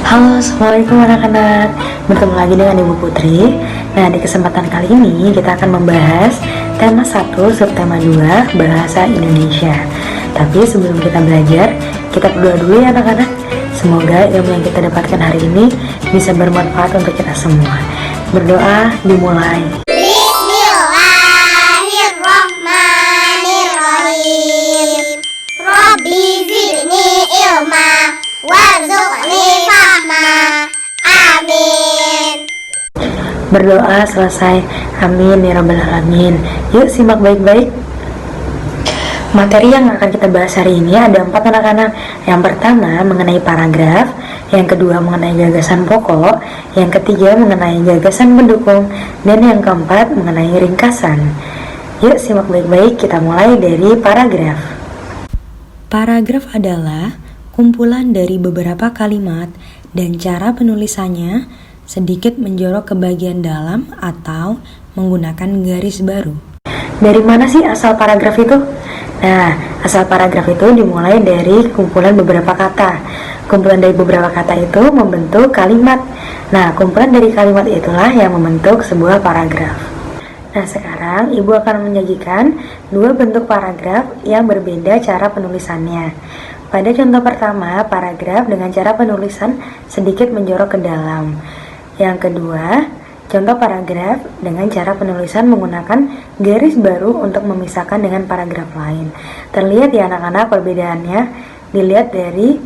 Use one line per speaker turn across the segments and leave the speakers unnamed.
Halo, Assalamualaikum anak-anak. Bertemu lagi dengan Ibu Putri. Nah, di kesempatan kali ini kita akan membahas tema 1 subtema 2 Bahasa Indonesia. Tapi sebelum kita belajar, kita berdoa dulu ya anak-anak. Semoga ilmu yang kita dapatkan hari ini bisa bermanfaat untuk kita semua. Berdoa dimulai.
Bismillahirrahmanirrahim. Rabbi zidni ilma warzuqni fahma. Amin.
Berdoa selesai. Amin ya rabbal alamin. Yuk simak baik-baik. Materi yang akan kita bahas hari ini ada 4 anak-anak. Yang pertama mengenai paragraf, yang kedua mengenai gagasan pokok, yang ketiga mengenai gagasan pendukung, dan yang keempat mengenai ringkasan. Yuk simak baik-baik, kita mulai dari paragraf. Paragraf adalah kumpulan dari beberapa kalimat dan cara penulisannya sedikit menjorok ke bagian dalam atau menggunakan garis baru. Dari mana sih asal paragraf itu? Nah, asal paragraf itu dimulai dari kumpulan beberapa kata. Kumpulan dari beberapa kata itu membentuk kalimat. Nah, kumpulan dari kalimat itulah yang membentuk sebuah paragraf. Nah, sekarang Ibu akan menyajikan 2 bentuk paragraf yang berbeda cara penulisannya. Pada contoh pertama, paragraf dengan cara penulisan sedikit menjorok ke dalam. Yang kedua, contoh paragraf dengan cara penulisan menggunakan garis baru untuk memisahkan dengan paragraf lain. Terlihat ya anak-anak perbedaannya, dilihat dari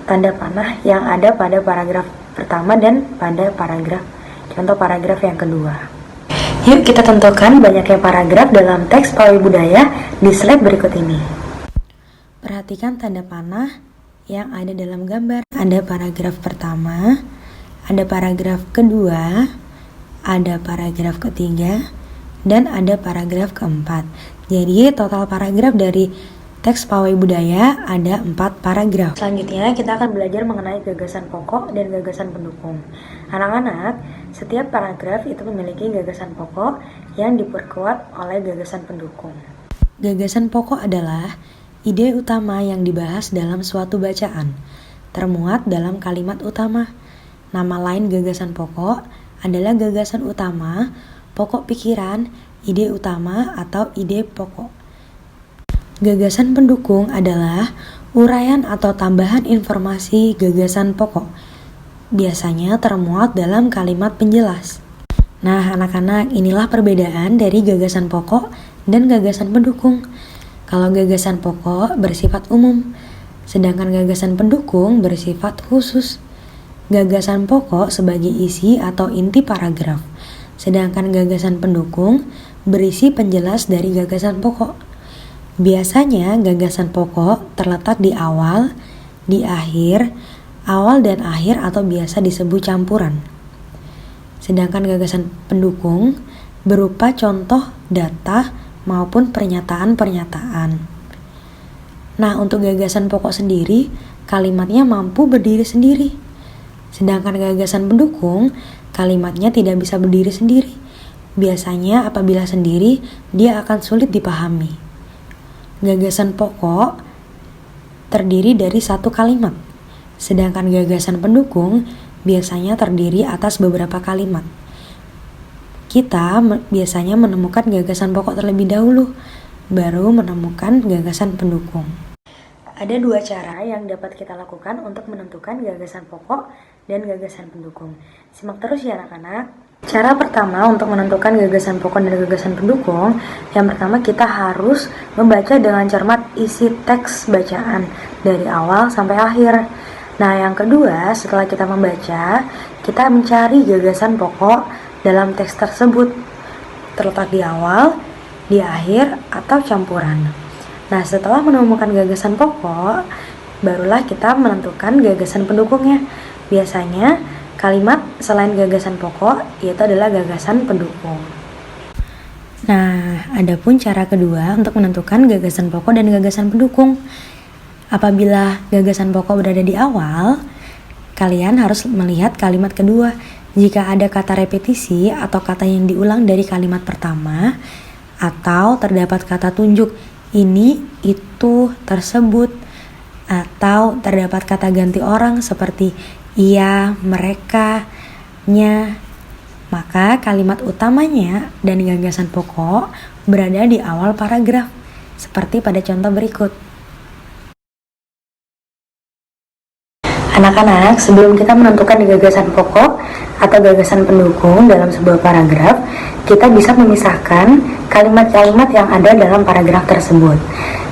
tanda panah yang ada pada paragraf pertama dan pada contoh paragraf yang kedua. Yuk kita tentukan banyaknya paragraf dalam teks pawai budaya di slide berikut ini. Perhatikan tanda panah yang ada dalam gambar. Ada paragraf pertama, ada paragraf kedua, ada paragraf ketiga, dan ada paragraf keempat. Jadi total paragraf dari teks pawai budaya ada 4 paragraf. Selanjutnya kita akan belajar mengenai gagasan pokok dan gagasan pendukung. Anak-anak, setiap paragraf itu memiliki gagasan pokok yang diperkuat oleh gagasan pendukung. Gagasan pokok adalah ide utama yang dibahas dalam suatu bacaan, termuat dalam kalimat utama. Nama lain gagasan pokok adalah gagasan utama, pokok pikiran, ide utama, atau ide pokok. Gagasan pendukung adalah uraian atau tambahan informasi gagasan pokok. Biasanya termuat dalam kalimat penjelas. Nah, anak-anak, inilah perbedaan dari gagasan pokok dan gagasan pendukung. Kalau gagasan pokok bersifat umum, sedangkan gagasan pendukung bersifat khusus. Gagasan pokok sebagai isi atau inti paragraf, sedangkan gagasan pendukung berisi penjelas dari gagasan pokok. Biasanya gagasan pokok terletak di awal, di akhir, awal dan akhir atau biasa disebut campuran. Sedangkan gagasan pendukung berupa contoh data maupun pernyataan-pernyataan. Nah, untuk gagasan pokok sendiri, kalimatnya mampu berdiri sendiri. Sedangkan gagasan pendukung, kalimatnya tidak bisa berdiri sendiri. Biasanya apabila sendiri, dia akan sulit dipahami. Gagasan pokok terdiri dari 1 kalimat, sedangkan gagasan pendukung biasanya terdiri atas beberapa kalimat. Kita biasanya menemukan gagasan pokok terlebih dahulu, baru menemukan gagasan pendukung. Ada 2 cara yang dapat kita lakukan untuk menentukan gagasan pokok dan gagasan pendukung. Simak terus ya anak-anak. Cara pertama untuk menentukan gagasan pokok dan gagasan pendukung, yang pertama kita harus membaca dengan cermat isi teks bacaan dari awal sampai akhir. Nah, yang kedua, setelah kita membaca, kita mencari gagasan pokok dalam teks tersebut, terletak di awal, di akhir, atau campuran. Nah, setelah menemukan gagasan pokok, barulah kita menentukan gagasan pendukungnya. Biasanya, kalimat selain gagasan pokok, yaitu adalah gagasan pendukung. Nah, adapun cara kedua untuk menentukan gagasan pokok dan gagasan pendukung. Apabila gagasan pokok berada di awal, kalian harus melihat kalimat kedua. Jika ada kata repetisi atau kata yang diulang dari kalimat pertama, atau terdapat kata tunjuk ini, itu, tersebut, atau terdapat kata ganti orang seperti ia, mereka, nya. Maka kalimat utamanya dan gagasan pokok berada di awal paragraf, seperti pada contoh berikut. Anak-anak, sebelum kita menentukan gagasan pokok atau gagasan pendukung dalam sebuah paragraf, kita bisa memisahkan kalimat-kalimat yang ada dalam paragraf tersebut.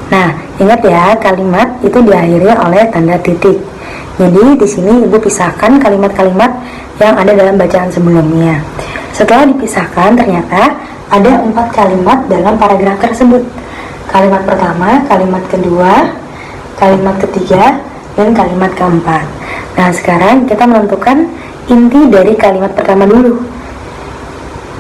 Nah, ingat ya, kalimat itu diakhiri oleh tanda titik. Jadi di sini Ibu pisahkan kalimat-kalimat yang ada dalam bacaan sebelumnya. Setelah dipisahkan, ternyata ada 4 kalimat dalam paragraf tersebut. Kalimat pertama, kalimat kedua, kalimat ketiga, dan kalimat keempat. Nah, sekarang kita menentukan inti dari kalimat pertama dulu.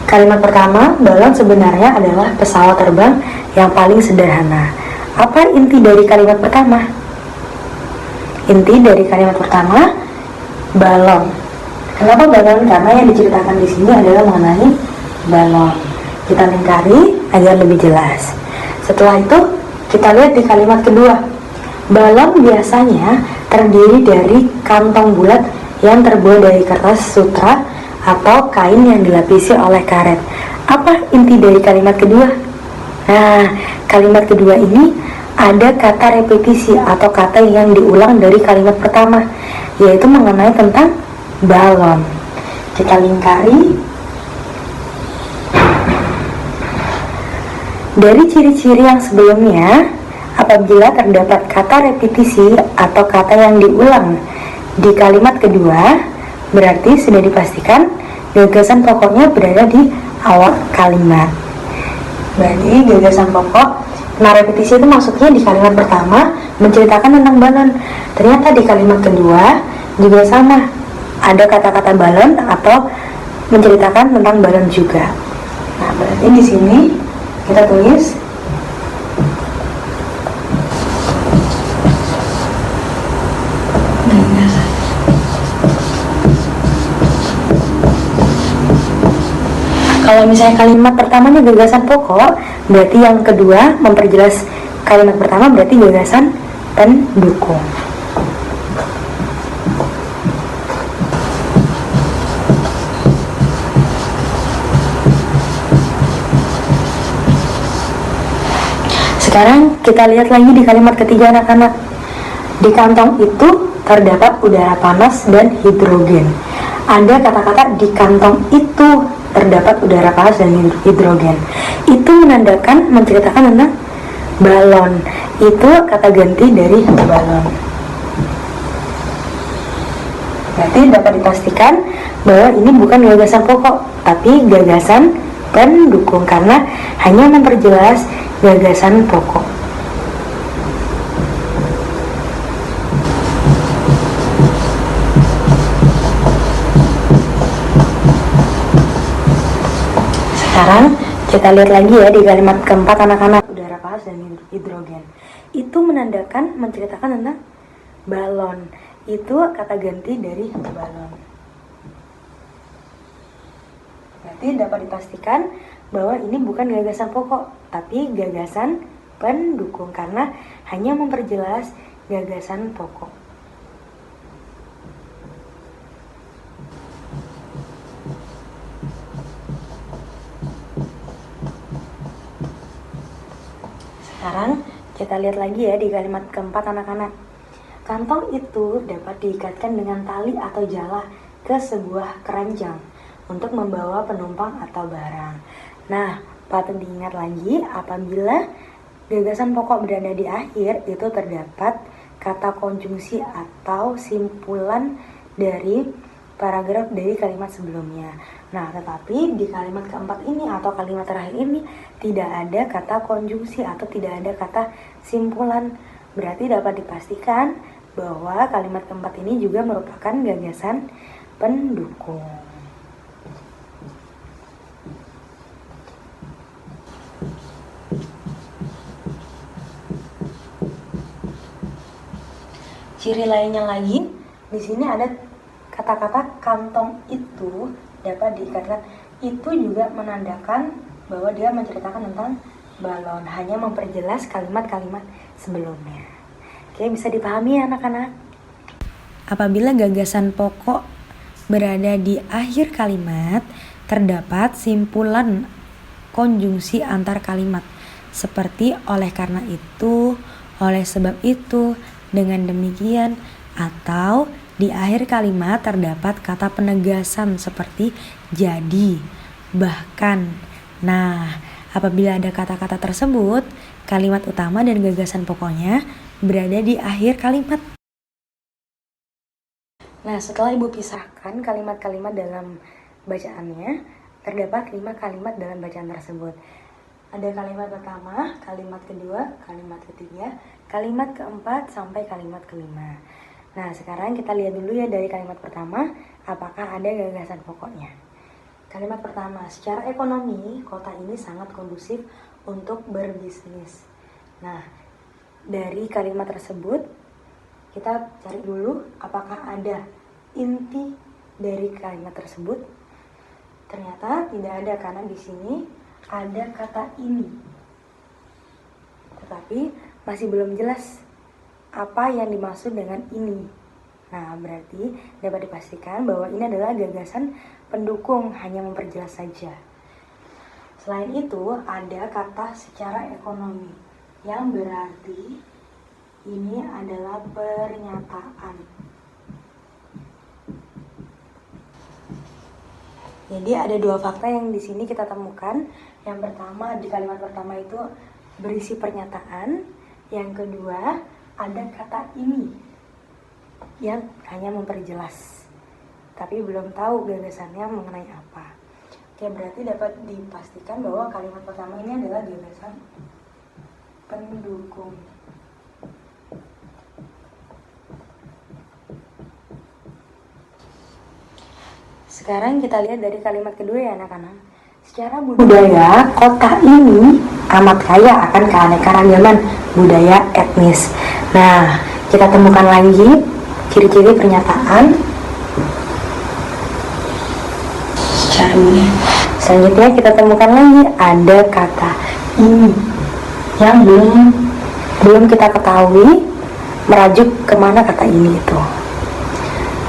Kalimat pertama, balon sebenarnya adalah pesawat terbang yang paling sederhana. Apa inti dari kalimat pertama? Inti dari kalimat pertama, balon. Kenapa balon? Karena yang diceritakan di sini adalah mengenai balon. Kita lingkari agar lebih jelas. Setelah itu, kita lihat di kalimat kedua. Balon biasanya terdiri dari kantong bulat yang terbuat dari kertas sutra atau kain yang dilapisi oleh karet. Apa inti dari kalimat kedua? Nah, kalimat kedua ini ada kata repetisi atau kata yang diulang dari kalimat pertama, yaitu mengenai tentang balon. Kita lingkari. Dari ciri-ciri yang sebelumnya, apabila terdapat kata repetisi atau kata yang diulang di kalimat kedua, berarti sudah dipastikan gagasan pokoknya berada di awal kalimat. Berarti gagasan pokok, nah repetisi itu maksudnya di kalimat pertama menceritakan tentang balon. Ternyata di kalimat kedua juga sama, ada kata-kata balon atau menceritakan tentang balon juga. Nah, berarti di sini kita tulis kalau misalnya kalimat pertamanya gagasan pokok, berarti yang kedua memperjelas kalimat pertama berarti gagasan pendukung. Sekarang kita lihat lagi di kalimat ketiga anak-anak. Di kantong itu terdapat udara panas dan hidrogen. Ada kata-kata di kantong itu terdapat udara panas dan hidrogen. Itu menandakan, menceritakan tentang balon. Itu kata ganti dari balon. Berarti dapat dipastikan bahwa ini bukan gagasan pokok, tapi gagasan pendukung karena hanya memperjelas gagasan pokok. Sekarang kita lihat lagi ya di kalimat keempat anak-anak. Udara panas dan hidrogen. Itu menandakan, menceritakan tentang balon. Itu kata ganti dari balon. Berarti dapat dipastikan bahwa ini bukan gagasan pokok, tapi gagasan pendukung karena hanya memperjelas gagasan pokok. Sekarang kita lihat lagi ya di kalimat keempat anak-anak. Kantong itu dapat diikatkan dengan tali atau jala ke sebuah keranjang untuk membawa penumpang atau barang. Nah, patut diingat lagi apabila gagasan pokok berada di akhir itu terdapat kata konjungsi atau simpulan dari paragraf dari kalimat sebelumnya. Nah, tetapi di kalimat keempat ini atau kalimat terakhir ini tidak ada kata konjungsi atau tidak ada kata simpulan. Berarti dapat dipastikan bahwa kalimat keempat ini juga merupakan gagasan pendukung. Ciri lainnya lagi, di sini ada kata-kata kantong itu dapat diikatkan. Itu juga menandakan bahwa dia menceritakan tentang balon, hanya memperjelas kalimat-kalimat sebelumnya. Oke, bisa dipahami ya anak-anak? Apabila gagasan pokok berada di akhir kalimat, terdapat simpulan konjungsi antar kalimat seperti oleh karena itu, oleh sebab itu, dengan demikian, atau di akhir kalimat terdapat kata penegasan seperti jadi, bahkan. Nah, apabila ada kata-kata tersebut, kalimat utama dan gagasan pokoknya berada di akhir kalimat. Nah, setelah Ibu pisahkan kalimat-kalimat dalam bacaannya, terdapat 5 kalimat dalam bacaan tersebut. Ada kalimat pertama, kalimat kedua, kalimat ketiga, kalimat keempat, sampai kalimat kelima. Nah, sekarang kita lihat dulu ya dari kalimat pertama, apakah ada gagasan pokoknya. Kalimat pertama, secara ekonomi, kota ini sangat kondusif untuk berbisnis. Nah, dari kalimat tersebut, kita cari dulu apakah ada inti dari kalimat tersebut. Ternyata tidak ada karena di sini ada kata ini. Tetapi masih belum jelas apa yang dimaksud dengan ini. Nah, berarti dapat dipastikan bahwa ini adalah gagasan pendukung, hanya memperjelas saja. Selain itu, ada kata secara ekonomi yang berarti ini adalah pernyataan. Jadi ada 2 fakta yang di sini kita temukan. Yang pertama, di kalimat pertama itu berisi pernyataan. Yang kedua, ada kata ini yang hanya memperjelas, tapi belum tahu gagasannya mengenai apa. Oke, berarti dapat dipastikan bahwa kalimat pertama ini adalah gagasan pendukung. Sekarang kita lihat dari kalimat kedua ya anak-anak. Secara budaya, kota ini amat kaya akan keanekaragaman budaya etnis. Nah, kita temukan lagi ciri-ciri pernyataan. Selanjutnya kita temukan lagi ada kata ini yang belum kita ketahui merajuk kemana kata ini itu.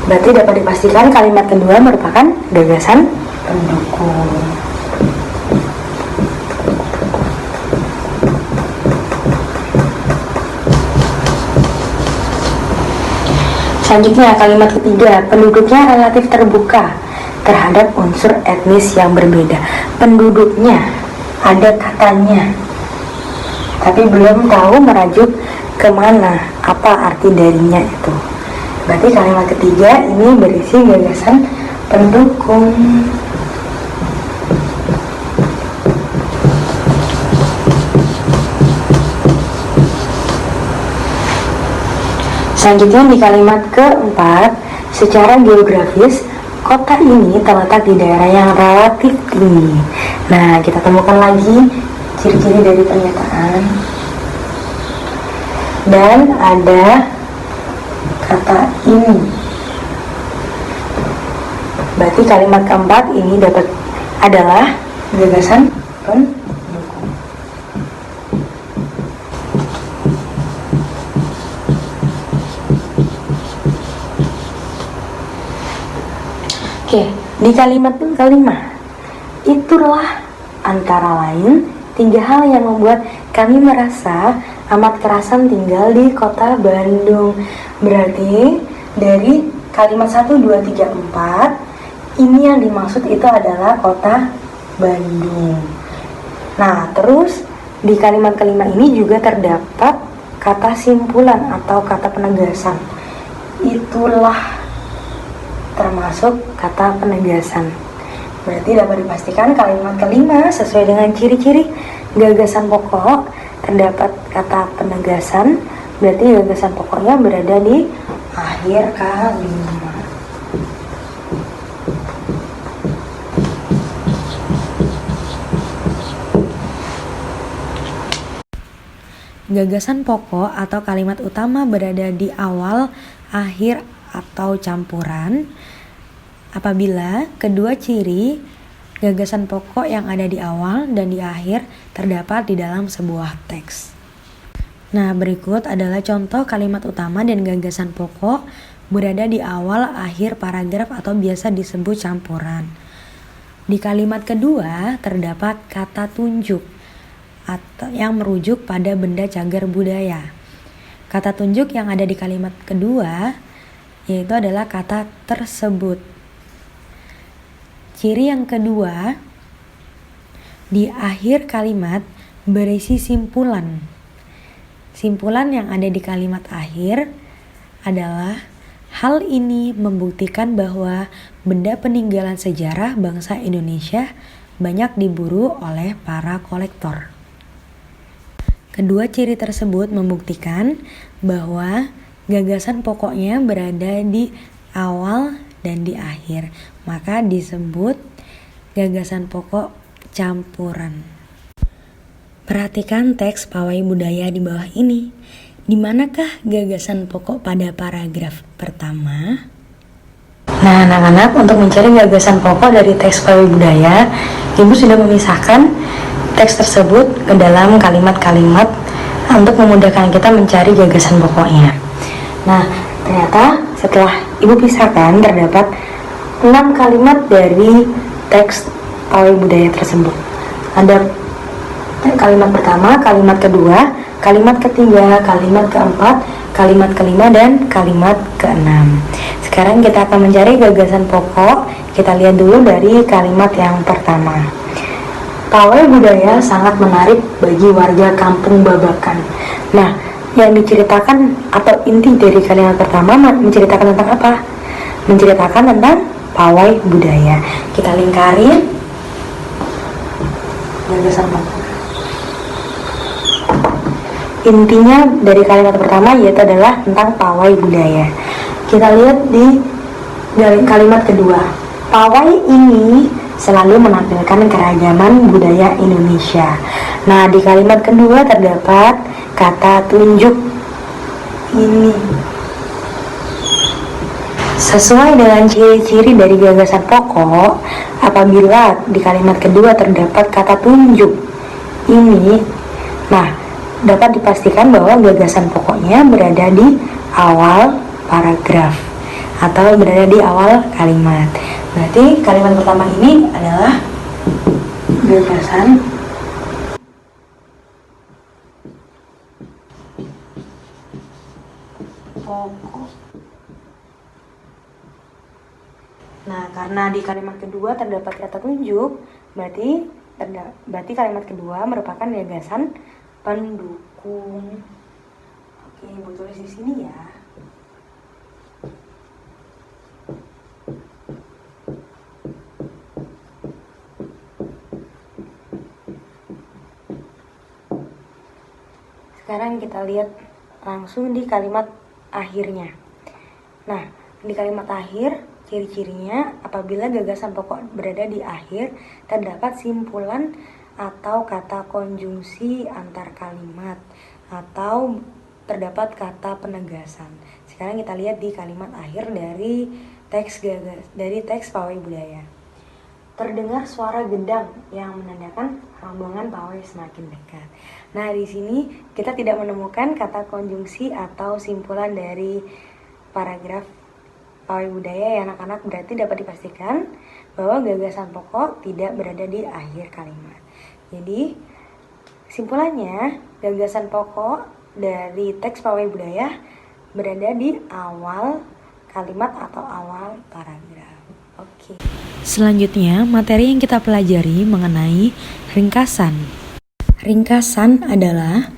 Berarti dapat dipastikan kalimat kedua merupakan gagasan pendukung. Selanjutnya kalimat ketiga, penduduknya relatif terbuka terhadap unsur etnis yang berbeda. Penduduknya ada katanya, tapi belum tahu merajuk kemana, apa arti darinya itu. Berarti kalimat ketiga ini berisi gagasan pendukung. Selanjutnya di kalimat keempat, secara geografis, kota ini terletak di daerah yang relatif tinggi. Nah, kita temukan lagi ciri-ciri dari pernyataan. Dan ada kata ini. Berarti kalimat keempat ini dapat adalah gagasan pendukung. Oke, di kalimat kelima, itulah antara lain 3 hal yang membuat kami merasa amat kerasan tinggal di kota Bandung. Berarti dari kalimat 1, 2, 3, 4 ini yang dimaksud itu adalah kota Bandung. Nah, terus di kalimat kelima ini juga terdapat kata simpulan atau kata penegasan. Itulah termasuk kata penegasan. Berarti dapat dipastikan kalimat kelima sesuai dengan ciri-ciri gagasan pokok, terdapat kata penegasan. Berarti gagasan pokoknya berada di akhir kalimat. Gagasan pokok atau kalimat utama berada di awal, akhir, atau campuran apabila kedua ciri gagasan pokok yang ada di awal dan di akhir terdapat di dalam sebuah teks. Nah, berikut adalah contoh kalimat utama dan gagasan pokok berada di awal akhir paragraf atau biasa disebut campuran. Di kalimat kedua terdapat kata tunjuk atau yang merujuk pada benda cagar budaya. Kata tunjuk yang ada di kalimat kedua yaitu adalah kata tersebut. Ciri yang kedua, di akhir kalimat berisi simpulan. Simpulan yang ada di kalimat akhir adalah hal ini membuktikan bahwa benda peninggalan sejarah bangsa Indonesia banyak diburu oleh para kolektor. Kedua ciri tersebut membuktikan bahwa gagasan pokoknya berada di awal dan di akhir, maka disebut gagasan pokok campuran. Perhatikan teks pawai budaya di bawah ini. Di manakah gagasan pokok pada paragraf pertama? Nah, anak-anak, untuk mencari gagasan pokok dari teks pawai budaya, Ibu sudah memisahkan teks tersebut ke dalam kalimat-kalimat untuk memudahkan kita mencari gagasan pokoknya. Nah, ternyata setelah Ibu pisahkan terdapat 6 kalimat dari teks pawai budaya tersebut. Ada kalimat pertama, kalimat kedua, kalimat ketiga, kalimat keempat, kalimat kelima, dan kalimat keenam. Sekarang kita akan mencari gagasan pokok. Kita lihat dulu dari kalimat yang pertama. Pawai budaya sangat menarik bagi warga kampung Babakan. Nah, yang diceritakan atau inti dari kalimat pertama menceritakan tentang apa? Menceritakan tentang pawai budaya. Kita lingkari gagasan pokok. Intinya dari kalimat pertama yaitu adalah tentang pawai budaya. Kita lihat di kalimat kedua. Pawai ini selalu menampilkan keragaman budaya Indonesia. Nah, di kalimat kedua terdapat kata tunjuk ini. Sesuai dengan ciri-ciri dari gagasan pokok, apabila di kalimat kedua terdapat kata tunjuk ini, nah, dapat dipastikan bahwa gagasan pokoknya berada di awal paragraf atau berada di awal kalimat. Berarti kalimat pertama ini adalah gagasan pokok. Nah, karena di kalimat kedua terdapat kata tunjuk, berarti kalimat kedua merupakan gagasan pendukung. Oke, Ibu tulis di sini ya. Sekarang kita lihat langsung di kalimat akhirnya. Nah, di kalimat akhir ciri-cirinya apabila gagasan pokok berada di akhir terdapat simpulan atau kata konjungsi antar kalimat atau terdapat kata penegasan. Sekarang kita lihat di kalimat akhir dari teks pawai budaya. Terdengar suara gendang yang menandakan rombongan pawai semakin dekat. Nah, di sini kita tidak menemukan kata konjungsi atau simpulan dari paragraf pawai budaya ya anak-anak, berarti dapat dipastikan bahwa gagasan pokok tidak berada di akhir kalimat. Jadi, simpulannya gagasan pokok dari teks pawai budaya berada di awal kalimat atau awal paragraf. Oke. Selanjutnya, materi yang kita pelajari mengenai ringkasan. Ringkasan adalah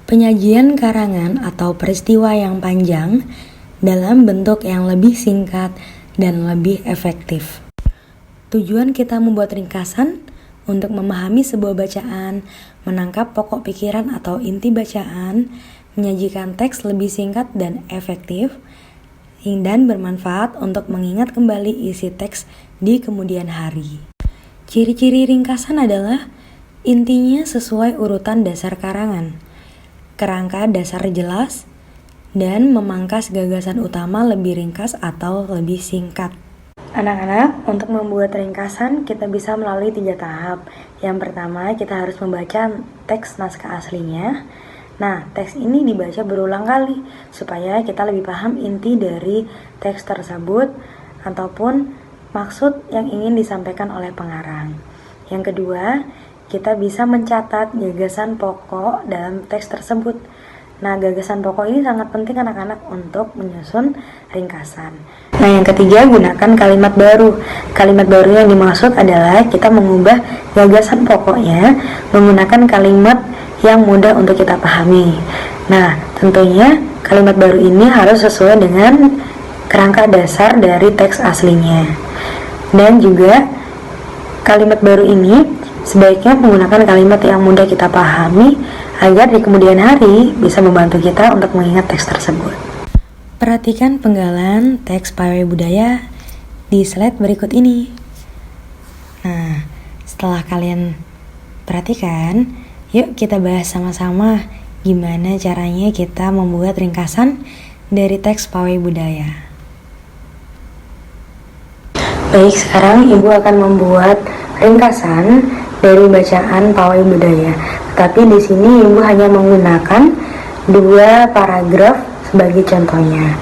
penyajian karangan atau peristiwa yang panjang dalam bentuk yang lebih singkat dan lebih efektif. Tujuan kita membuat ringkasan untuk memahami sebuah bacaan, menangkap pokok pikiran atau inti bacaan, menyajikan teks lebih singkat dan efektif, dan bermanfaat untuk mengingat kembali isi teks di kemudian hari. Ciri-ciri ringkasan adalah intinya sesuai urutan dasar karangan, kerangka dasar jelas, dan memangkas gagasan utama lebih ringkas atau lebih singkat. Anak-anak, untuk membuat ringkasan kita bisa melalui 3 tahap. Yang pertama, kita harus membaca teks naskah aslinya. Nah, teks ini dibaca berulang kali supaya kita lebih paham inti dari teks tersebut ataupun maksud yang ingin disampaikan oleh pengarang. Yang kedua, kita bisa mencatat gagasan pokok dalam teks tersebut. Nah, gagasan pokok ini sangat penting anak-anak untuk menyusun ringkasan. Nah, yang ketiga, gunakan kalimat baru. Kalimat baru yang dimaksud adalah kita mengubah gagasan pokoknya menggunakan kalimat yang mudah untuk kita pahami. Nah, tentunya kalimat baru ini harus sesuai dengan kerangka dasar dari teks aslinya. Dan juga kalimat baru ini sebaiknya menggunakan kalimat yang mudah kita pahami agar di kemudian hari bisa membantu kita untuk mengingat teks tersebut. Perhatikan penggalan teks pawai budaya di slide berikut ini. Nah, setelah kalian perhatikan, yuk kita bahas sama-sama gimana caranya kita membuat ringkasan dari teks pawai budaya. Baik, sekarang Ibu akan membuat ringkasan dari bacaan pawai budaya. Tapi di sini Ibu hanya menggunakan 2 paragraf sebagai contohnya.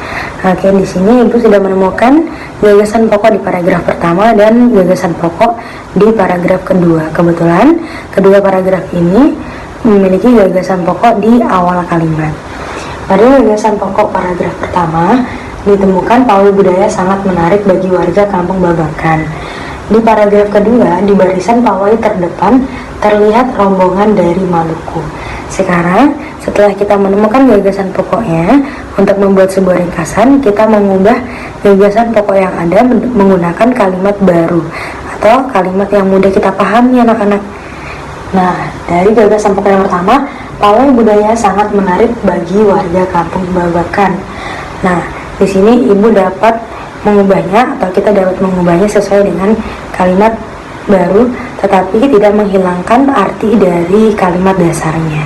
Oke, di sini Ibu sudah menemukan gagasan pokok di paragraf pertama dan gagasan pokok di paragraf kedua. Kebetulan kedua paragraf ini memiliki gagasan pokok di awal kalimat. Pada gagasan pokok paragraf pertama ditemukan pawai budaya sangat menarik bagi warga Kampung Babakan. Di paragraf kedua, di barisan pawai terdepan terlihat rombongan dari Maluku. Sekarang, setelah kita menemukan gagasan pokoknya, untuk membuat sebuah ringkasan, kita mengubah gagasan pokok yang ada menggunakan kalimat baru atau kalimat yang mudah kita pahami, anak-anak. Nah, dari gagasan pokok yang pertama, pawai budaya sangat menarik bagi warga Kampung Babakan. Nah, di sini Ibu dapat mengubahnya atau kita dapat mengubahnya sesuai dengan kalimat baru, tetapi tidak menghilangkan arti dari kalimat dasarnya.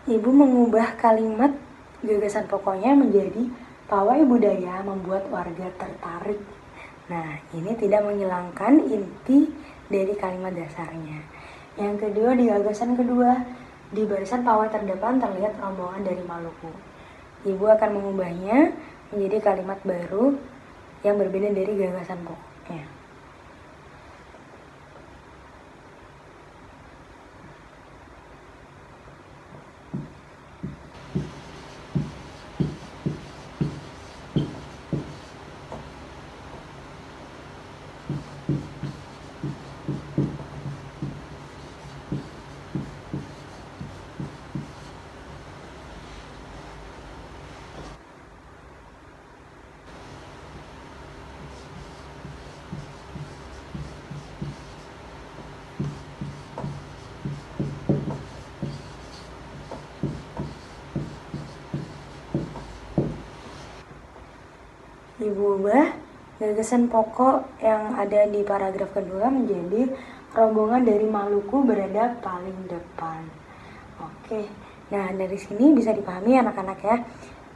Ibu mengubah kalimat gagasan pokoknya menjadi pawai budaya membuat warga tertarik. Nah, ini tidak menghilangkan inti dari kalimat dasarnya. Yang kedua, di gagasan kedua, di barisan pawai terdepan terlihat rombongan dari Maluku. Ibu akan mengubahnya menjadi kalimat baru yang berbeda dari gagasan pokoknya. Ibu ubah gagasan pokok yang ada di paragraf kedua menjadi rombongan dari Maluku berada paling depan. Oke, nah dari sini bisa dipahami anak-anak ya,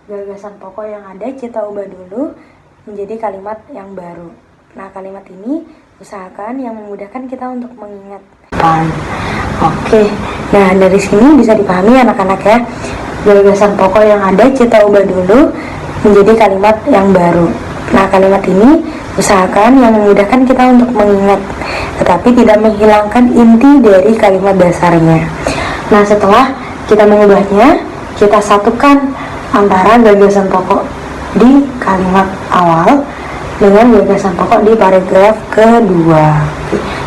gagasan pokok yang ada kita ubah dulu menjadi kalimat yang baru. Nah, kalimat ini usahakan yang memudahkan kita untuk mengingat. Oke, nah dari sini bisa dipahami anak-anak ya, gagasan pokok yang ada kita ubah dulu menjadi kalimat yang baru. Nah, kalimat ini usahakan yang memudahkan kita untuk mengingat, tetapi tidak menghilangkan inti dari kalimat dasarnya. Nah, setelah kita mengubahnya, kita satukan antara gagasan pokok di kalimat awal dengan gagasan pokok di paragraf kedua.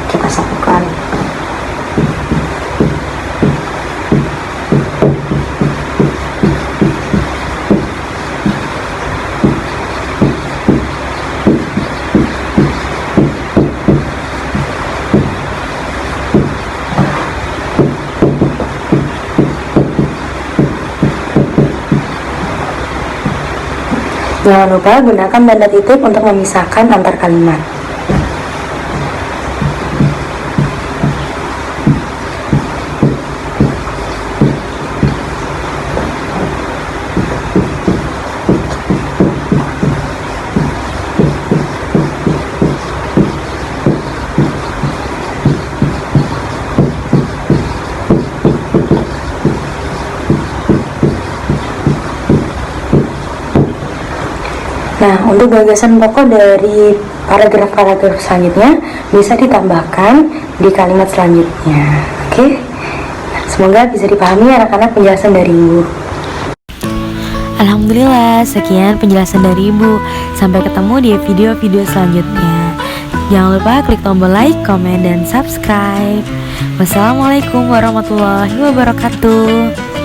Kita satukan. Jangan lupa gunakan tanda titik untuk memisahkan antar kalimat. Nah, untuk gagasan pokok dari paragraf-paragraf selanjutnya bisa ditambahkan di kalimat selanjutnya. Oke? Semoga bisa dipahami anak-anak penjelasan dari Ibu.
Alhamdulillah, sekian penjelasan dari Ibu. Sampai ketemu di video-video selanjutnya. Jangan lupa klik tombol like, komen, dan subscribe. Wassalamualaikum warahmatullahi wabarakatuh.